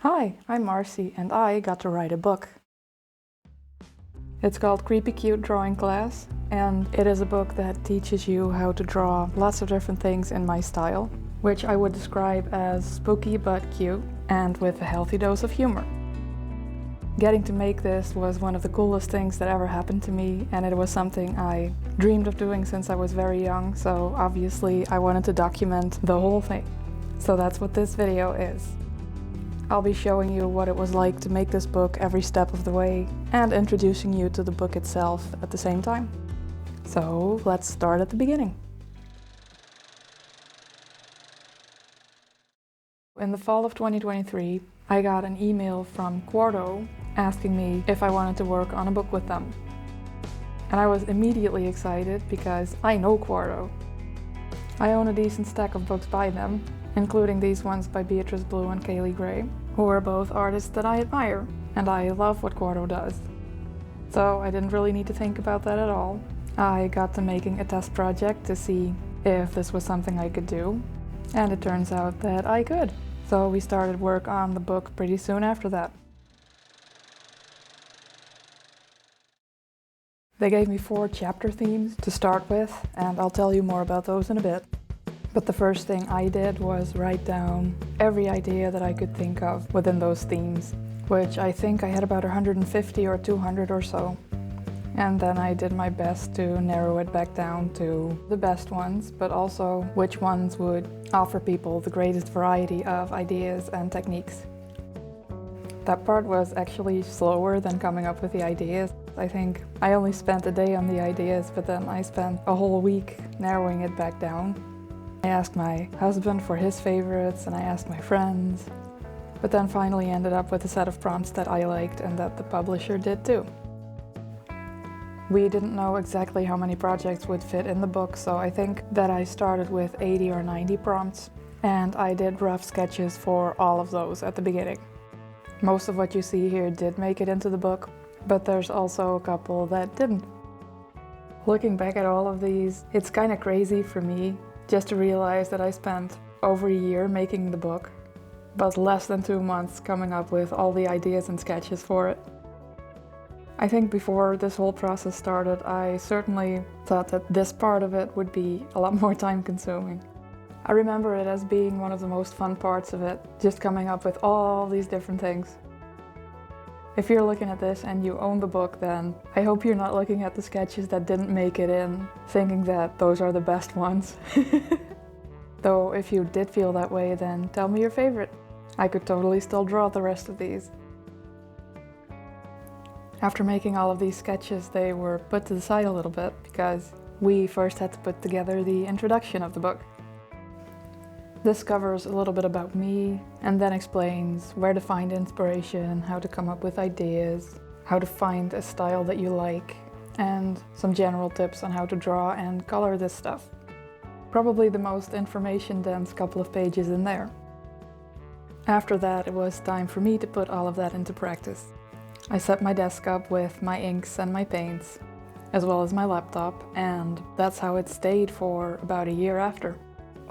Hi, I'm Marcie and I got to write a book. It's called Creepy Cute Drawing Class, and it is a book that teaches you how to draw lots of different things in my style, which I would describe as spooky but cute and with a healthy dose of humor. Getting to make this was one of the coolest things that ever happened to me, and it was something I dreamed of doing since I was very young, so obviously I wanted to document the whole thing. So that's what this video is. I'll be showing you what it was like to make this book every step of the way and introducing you to the book itself at the same time. So let's start at the beginning. In the fall of 2023, I got an email from Quarto asking me if I wanted to work on a book with them. And I was immediately excited because I know Quarto. I own a decent stack of books by them, including these ones by Beatrice Blue and Kaylee Gray, who are both artists that I admire, and I love what Quarto does. So I didn't really need to think about that at all. I got to making a test project to see if this was something I could do, and it turns out that I could. So we started work on the book pretty soon after that. They gave me 4 chapter themes to start with, and I'll tell you more about those in a bit. But the first thing I did was write down every idea that I could think of within those themes, which I think I had about 150 or 200 or so. And then I did my best to narrow it back down to the best ones, but also which ones would offer people the greatest variety of ideas and techniques. That part was actually slower than coming up with the ideas. I think I only spent a day on the ideas, but then I spent a whole week narrowing it back down. I asked my husband for his favorites, and I asked my friends, but then finally ended up with a set of prompts that I liked and that the publisher did too. We didn't know exactly how many projects would fit in the book, so I think that I started with 80 or 90 prompts, and I did rough sketches for all of those at the beginning. Most of what you see here did make it into the book, but there's also a couple that didn't. Looking back at all of these, it's kind of crazy for me just to realize that I spent over a year making the book, but less than 2 months coming up with all the ideas and sketches for it. I think before this whole process started, I certainly thought that this part of it would be a lot more time consuming. I remember it as being one of the most fun parts of it, just coming up with all these different things. If you're looking at this and you own the book, then I hope you're not looking at the sketches that didn't make it in, thinking that those are the best ones. Though if you did feel that way, then tell me your favorite. I could totally still draw the rest of these. After making all of these sketches, they were put to the side a little bit because we first had to put together the introduction of the book. This covers a little bit about me and then explains where to find inspiration, how to come up with ideas, how to find a style that you like, and some general tips on how to draw and color this stuff. Probably the most information-dense couple of pages in there. After that, it was time for me to put all of that into practice. I set my desk up with my inks and my paints, as well as my laptop, and that's how it stayed for about a year after.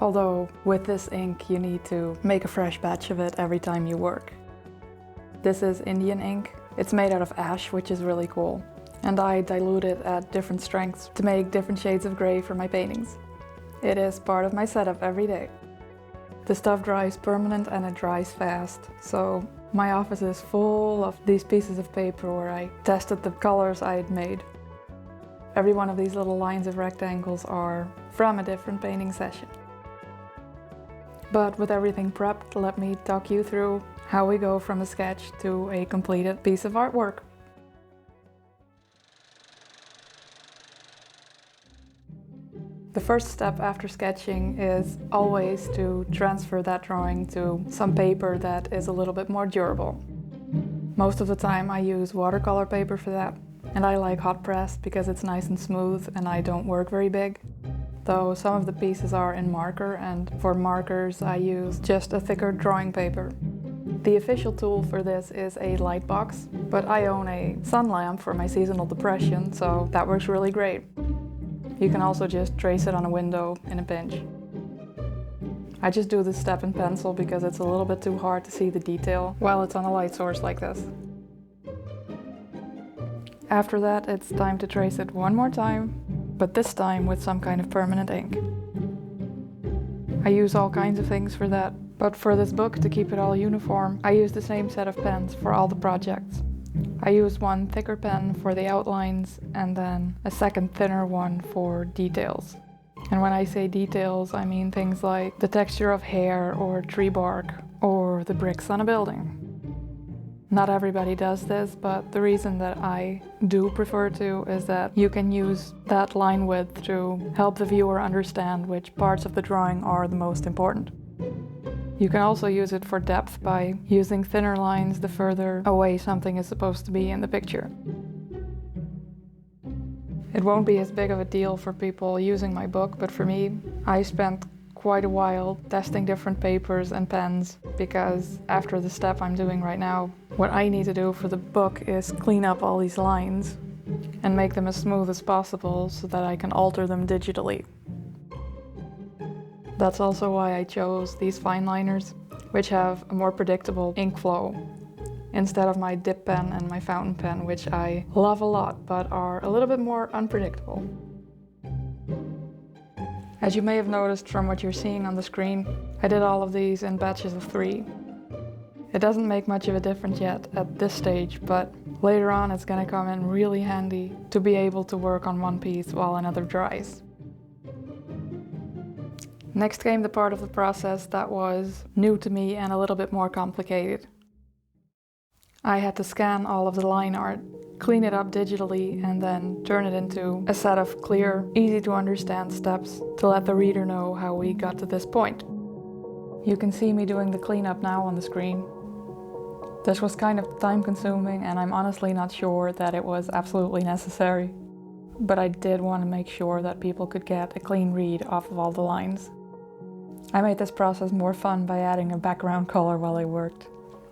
Although with this ink you need to make a fresh batch of it every time you work. This is Indian ink. It's made out of ash, which is really cool. And I dilute it at different strengths to make different shades of gray for my paintings. It is part of my setup every day. The stuff dries permanent and it dries fast, so my office is full of these pieces of paper where I tested the colors I had made. Every one of these little lines of rectangles are from a different painting session. But with everything prepped, let me talk you through how we go from a sketch to a completed piece of artwork. The first step after sketching is always to transfer that drawing to some paper that is a little bit more durable. Most of the time I use watercolor paper for that, and I like hot press because it's nice and smooth and I don't work very big. Though some of the pieces are in marker, and for markers I use just a thicker drawing paper. The official tool for this is a light box, but I own a sun lamp for my seasonal depression, so that works really great. You can also just trace it on a window in a pinch. I just do this step in pencil because it's a little bit too hard to see the detail while it's on a light source like this. After that, it's time to trace it one more time, but this time with some kind of permanent ink. I use all kinds of things for that, but for this book, to keep it all uniform, I use the same set of pens for all the projects. I use one thicker pen for the outlines and then a second thinner one for details. And when I say details, I mean things like the texture of hair or tree bark or the bricks on a building. Not everybody does this, but the reason that I do prefer to is that you can use that line width to help the viewer understand which parts of the drawing are the most important. You can also use it for depth by using thinner lines the further away something is supposed to be in the picture. It won't be as big of a deal for people using my book, but for me, I spent quite a while testing different papers and pens because after the step I'm doing right now, what I need to do for the book is clean up all these lines and make them as smooth as possible so that I can alter them digitally. That's also why I chose these fine liners, which have a more predictable ink flow, instead of my dip pen and my fountain pen, which I love a lot, but are a little bit more unpredictable. As you may have noticed from what you're seeing on the screen, I did all of these in batches of 3. It doesn't make much of a difference yet at this stage, but later on it's gonna come in really handy to be able to work on one piece while another dries. Next came the part of the process that was new to me and a little bit more complicated. I had to scan all of the line art, clean it up digitally, and then turn it into a set of clear, easy to understand steps to let the reader know how we got to this point. You can see me doing the cleanup now on the screen. This was kind of time consuming and I'm honestly not sure that it was absolutely necessary, but I did want to make sure that people could get a clean read off of all the lines. I made this process more fun by adding a background color while I worked.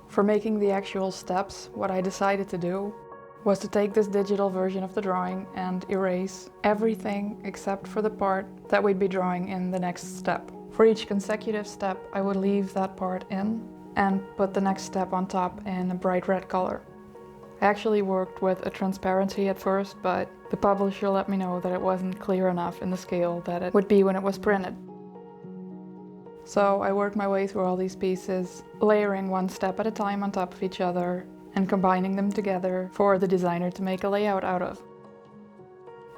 For making the actual steps, what I decided to do was to take this digital version of the drawing and erase everything except for the part that we'd be drawing in the next step. For each consecutive step, I would leave that part in and put the next step on top in a bright red color. I actually worked with a transparency at first, but the publisher let me know that it wasn't clear enough in the scale that it would be when it was printed. So I worked my way through all these pieces, layering one step at a time on top of each other and combining them together for the designer to make a layout out of.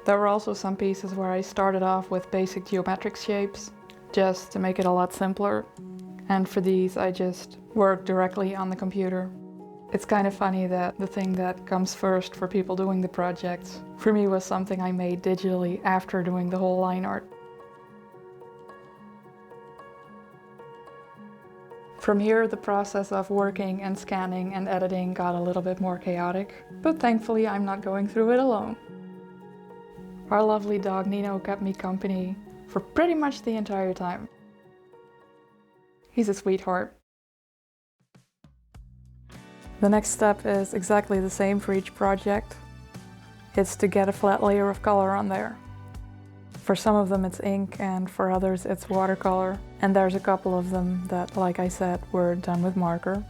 There were also some pieces where I started off with basic geometric shapes, just to make it a lot simpler. And for these, I just worked directly on the computer. It's kind of funny that the thing that comes first for people doing the projects, for me was something I made digitally after doing the whole line art. From here, the process of working and scanning and editing got a little bit more chaotic, but thankfully I'm not going through it alone. Our lovely dog Nino kept me company for pretty much the entire time. He's a sweetheart. The next step is exactly the same for each project. It's to get a flat layer of color on there. For some of them it's ink and for others it's watercolor, and there's a couple of them that, like I said, were done with marker.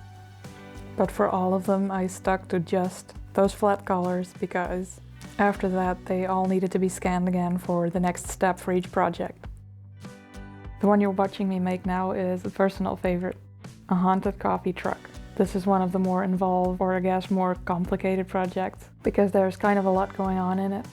But for all of them I stuck to just those flat colors because after that they all needed to be scanned again for the next step for each project. The one you're watching me make now is a personal favorite, a haunted coffee truck. This is one of the more involved, or I guess more complicated projects, because there's kind of a lot going on in it.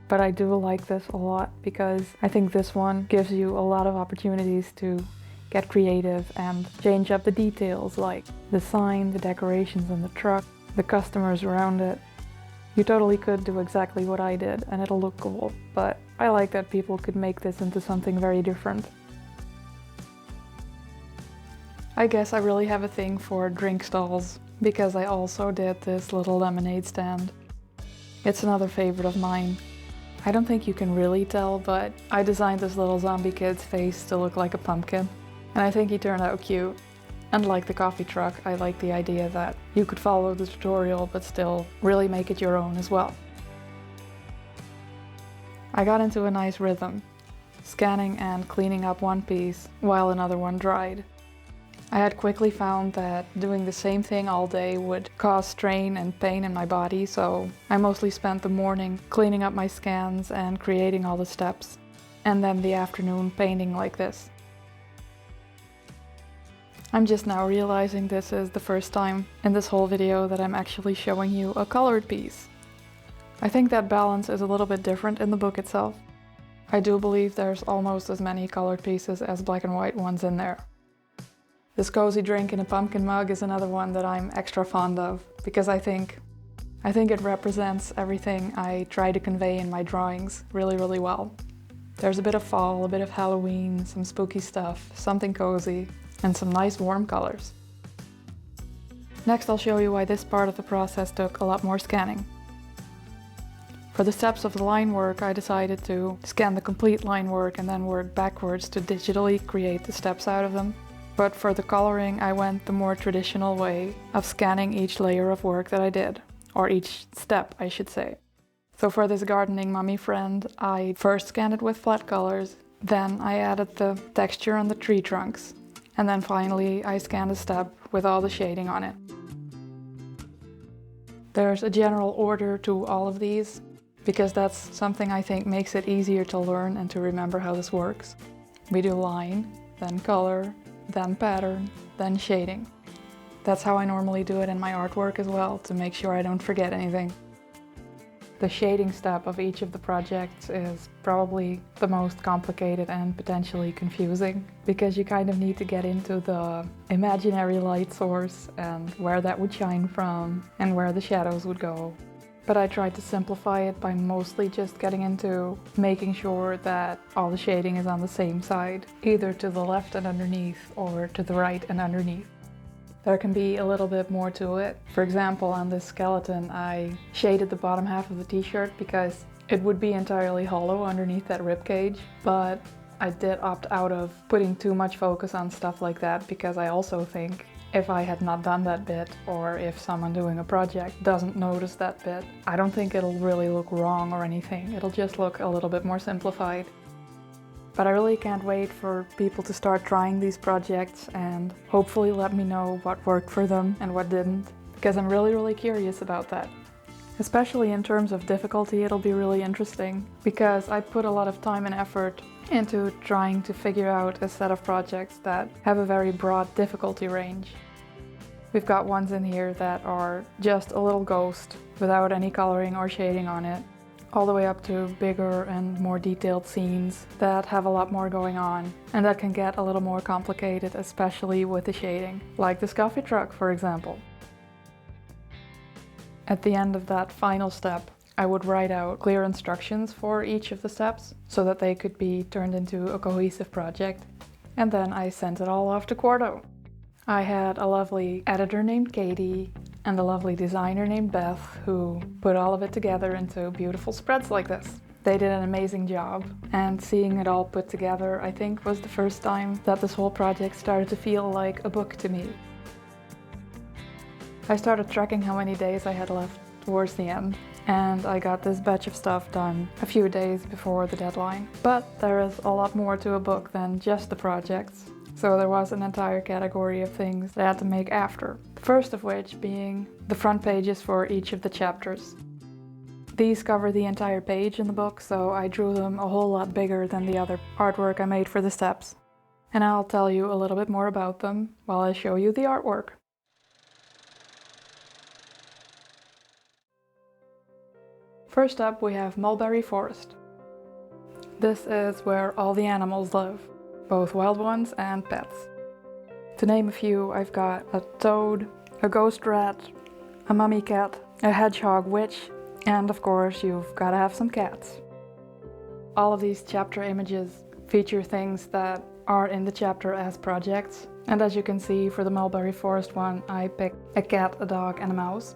But I do like this a lot because I think this one gives you a lot of opportunities to get creative and change up the details, like the sign, the decorations on the truck, the customers around it. You totally could do exactly what I did and it'll look cool, but I like that people could make this into something very different. I guess I really have a thing for drink stalls, because I also did this little lemonade stand. It's another favorite of mine. I don't think you can really tell, but I designed this little zombie kid's face to look like a pumpkin, and I think he turned out cute. And like the coffee truck, I like the idea that you could follow the tutorial but still really make it your own as well. I got into a nice rhythm. scanning and cleaning up one piece while another one dried. I had quickly found that doing the same thing all day would cause strain and pain in my body, so I mostly spent the morning cleaning up my scans and creating all the steps, and then the afternoon painting like this. I'm just now realizing this is the first time in this whole video that I'm actually showing you a colored piece. I think that balance is a little bit different in the book itself. I do believe there's almost as many colored pieces as black and white ones in there. This cozy drink in a pumpkin mug is another one that I'm extra fond of, because I think it represents everything I try to convey in my drawings really well. There's a bit of fall, a bit of Halloween, some spooky stuff, something cozy, and some nice warm colors. Next I'll show you why this part of the process took a lot more scanning. For the steps of the line work, I decided to scan the complete line work and then work backwards to digitally create the steps out of them. But for the coloring, I went the more traditional way of scanning each layer of work that I did, or each step, I should say. So for this gardening mummy friend, I first scanned it with flat colors, then I added the texture on the tree trunks, and then finally I scanned a step with all the shading on it. There's a general order to all of these, because that's something I think makes it easier to learn and to remember how this works. We do line, then color, then pattern, then shading. That's how I normally do it in my artwork as well, to make sure I don't forget anything. The shading step of each of the projects is probably the most complicated and potentially confusing, because you kind of need to get into the imaginary light source and where that would shine from and where the shadows would go. But I tried to simplify it by mostly just getting into making sure that all the shading is on the same side, either to the left and underneath or to the right and underneath. There can be a little bit more to it. For example, on this skeleton, I shaded the bottom half of the t-shirt because it would be entirely hollow underneath that ribcage, but I did opt out of putting too much focus on stuff like that, because I also think if I had not done that bit, or if someone doing a project doesn't notice that bit, I don't think it'll really look wrong or anything. It'll just look a little bit more simplified. But I really can't wait for people to start trying these projects and hopefully let me know what worked for them and what didn't, because I'm really curious about that. Especially in terms of difficulty, it'll be really interesting, because I put a lot of time and effort into trying to figure out a set of projects that have a very broad difficulty range. We've got ones in here that are just a little ghost without any coloring or shading on it, all the way up to bigger and more detailed scenes that have a lot more going on and that can get a little more complicated, especially with the shading, like this coffee truck, for example. At the end of that final step, I would write out clear instructions for each of the steps so that they could be turned into a cohesive project, and then I sent it all off to Quarto. I had a lovely editor named Katie and a lovely designer named Beth who put all of it together into beautiful spreads like this. They did an amazing job, and seeing it all put together, I think, was the first time that this whole project started to feel like a book to me. I started tracking how many days I had left towards the end, and I got this batch of stuff done a few days before the deadline. But there is a lot more to a book than just the projects, so there was an entire category of things that I had to make after. The first of which being the front pages for each of the chapters. These cover the entire page in the book, so I drew them a whole lot bigger than the other artwork I made for the steps. And I'll tell you a little bit more about them while I show you the artwork. First up, we have Mulberry Forest. This is where all the animals live, both wild ones and pets. To name a few, I've got a toad, a ghost rat, a mummy cat, a hedgehog witch, and of course you've gotta have some cats. All of these chapter images feature things that are in the chapter as projects, and as you can see for the Mulberry Forest one, I picked a cat, a dog, and a mouse.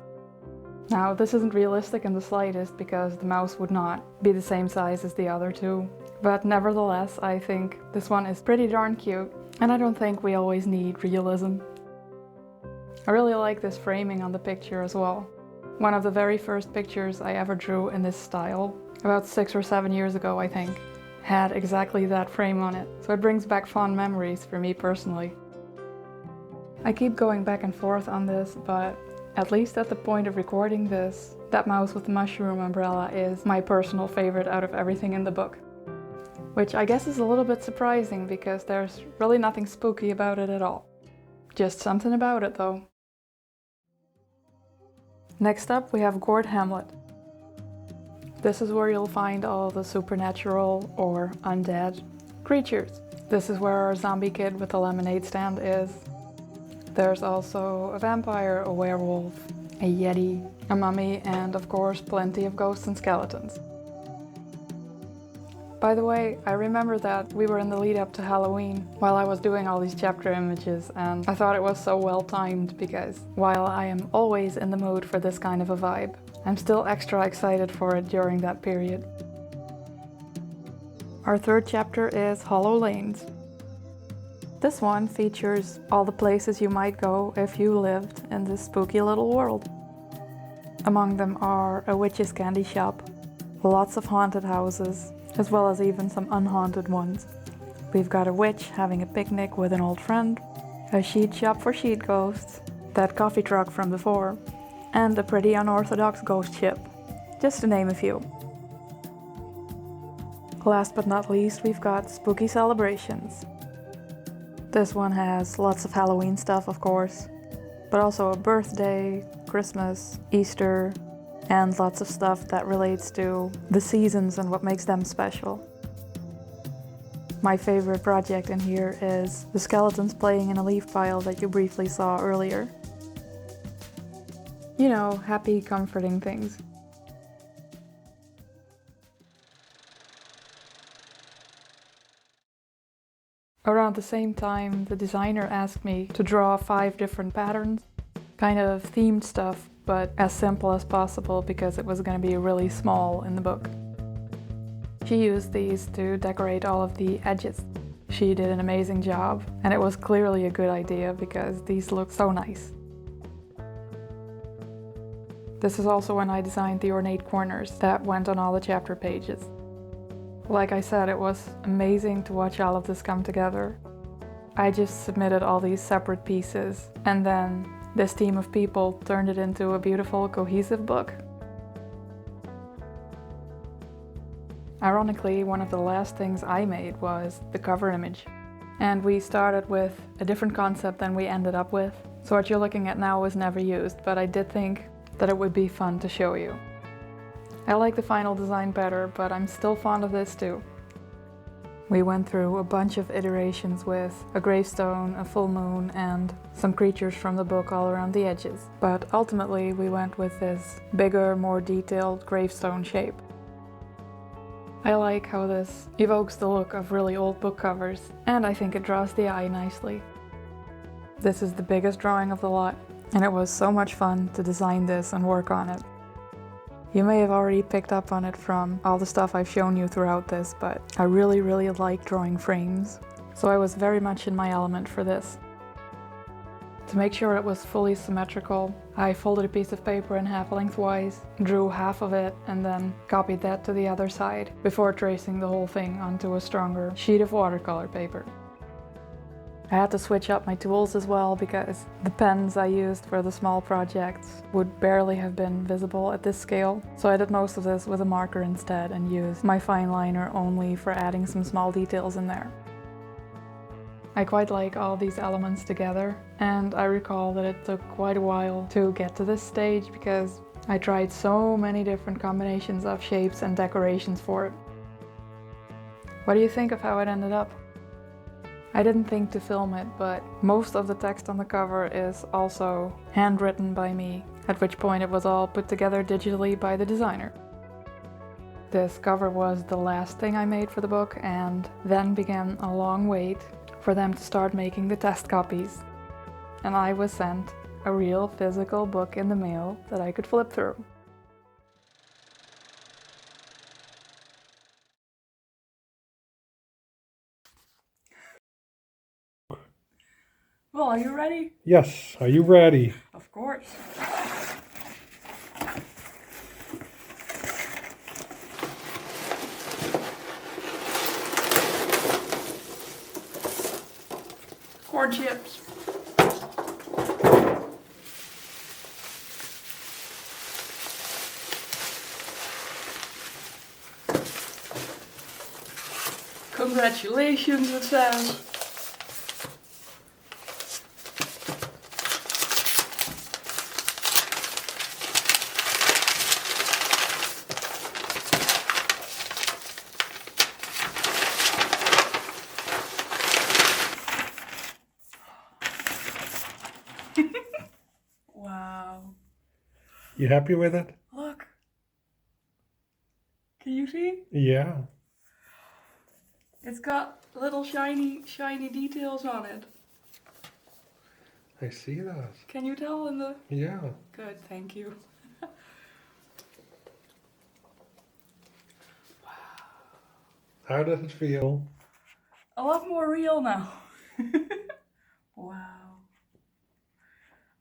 Now, this isn't realistic in the slightest because the mouse would not be the same size as the other two, but nevertheless, I think this one is pretty darn cute, and I don't think we always need realism. I really like this framing on the picture as well. One of the very first pictures I ever drew in this style, about 6 or 7 years ago, I think, had exactly that frame on it, so it brings back fond memories for me personally. I keep going back and forth on this, but at least at the point of recording this, that mouse with the mushroom umbrella is my personal favorite out of everything in the book. Which I guess is a little bit surprising because there's really nothing spooky about it at all. Just something about it though. Next up we have Gourd Hamlet. This is where you'll find all the supernatural or undead creatures. This is where our zombie kid with the lemonade stand is. There's also a vampire, a werewolf, a yeti, a mummy, and of course plenty of ghosts and skeletons. By the way, I remember that we were in the lead up to Halloween while I was doing all these chapter images, and I thought it was so well timed because while I am always in the mood for this kind of a vibe, I'm still extra excited for it during that period. Our third chapter is Hollow Lanes. This one features all the places you might go if you lived in this spooky little world. Among them are a witch's candy shop, lots of haunted houses, as well as even some unhaunted ones. We've got a witch having a picnic with an old friend, a sheet shop for sheet ghosts, that coffee truck from before, and a pretty unorthodox ghost ship, just to name a few. Last but not least, we've got spooky celebrations. This one has lots of Halloween stuff, of course, but also a birthday, Christmas, Easter, and lots of stuff that relates to the seasons and what makes them special. My favorite project in here is the skeletons playing in a leaf pile that you briefly saw earlier. You know, happy, comforting things. Around the same time, the designer asked me to draw 5 different patterns, kind of themed stuff, but as simple as possible because it was going to be really small in the book. She used these to decorate all of the edges. She did an amazing job, and it was clearly a good idea because these look so nice. This is also when I designed the ornate corners that went on all the chapter pages. Like I said, it was amazing to watch all of this come together. I just submitted all these separate pieces, and then this team of people turned it into a beautiful, cohesive book. Ironically, one of the last things I made was the cover image. And we started with a different concept than we ended up with. So what you're looking at now was never used, but I did think that it would be fun to show you. I like the final design better, but I'm still fond of this too. We went through a bunch of iterations with a gravestone, a full moon, and some creatures from the book all around the edges. But ultimately we went with this bigger, more detailed gravestone shape. I like how this evokes the look of really old book covers, and I think it draws the eye nicely. This is the biggest drawing of the lot, and it was so much fun to design this and work on it. You may have already picked up on it from all the stuff I've shown you throughout this, but I really like drawing frames, so I was very much in my element for this. To make sure it was fully symmetrical, I folded a piece of paper in half lengthwise, drew half of it, and then copied that to the other side before tracing the whole thing onto a stronger sheet of watercolor paper. I had to switch up my tools as well because the pens I used for the small projects would barely have been visible at this scale, so I did most of this with a marker instead and used my fine liner only for adding some small details in there. I quite like all these elements together, and I recall that it took quite a while to get to this stage because I tried so many different combinations of shapes and decorations for it. What do you think of how it ended up? I didn't think to film it, but most of the text on the cover is also handwritten by me, at which point it was all put together digitally by the designer. This cover was the last thing I made for the book, and then began a long wait for them to start making the test copies. And I was sent a real physical book in the mail that I could flip through. Well, are you ready? Yes, are you ready? Of course. Corn chips. Congratulations, it says. Wow. You happy with it? Look. Can you see? Yeah. It's got little shiny details on it. I see that. Can you tell in the... Yeah. Good, thank you. How does it feel? A lot more real now. Wow.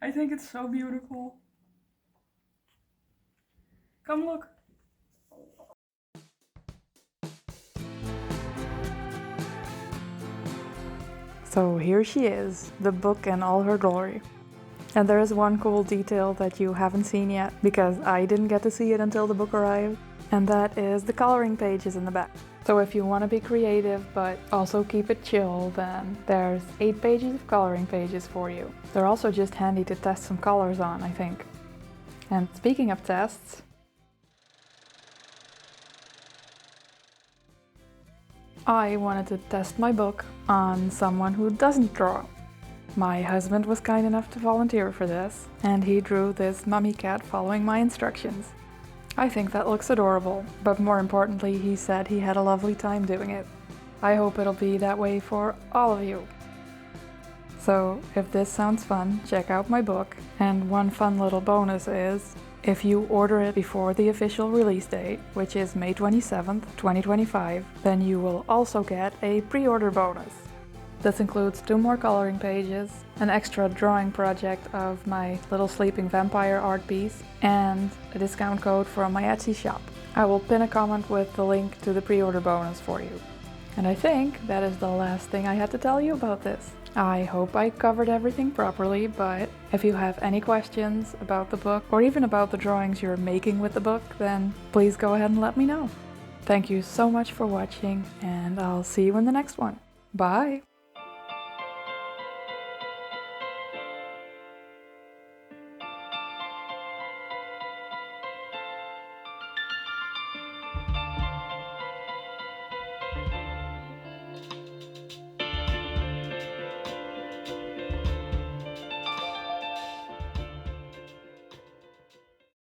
I think it's so beautiful. Come look. So here she is, the book in all her glory. And there is one cool detail that you haven't seen yet, because I didn't get to see it until the book arrived, and that is the coloring pages in the back. So if you want to be creative but also keep it chill, then there's 8 pages of coloring pages for you. They're also just handy to test some colors on, I think. And speaking of tests, I wanted to test my book on someone who doesn't draw. My husband was kind enough to volunteer for this, and he drew this mummy cat following my instructions. I think that looks adorable, but more importantly, he said he had a lovely time doing it. I hope it'll be that way for all of you. So, if this sounds fun, check out my book, and one fun little bonus is, if you order it before the official release date, which is May 27th, 2025, then you will also get a pre-order bonus. This includes 2 more coloring pages, an extra drawing project of my little sleeping vampire art piece, and a discount code from my Etsy shop. I will pin a comment with the link to the pre-order bonus for you. And I think that is the last thing I had to tell you about this. I hope I covered everything properly, but if you have any questions about the book or even about the drawings you're making with the book, then please go ahead and let me know. Thank you so much for watching, and I'll see you in the next one. Bye!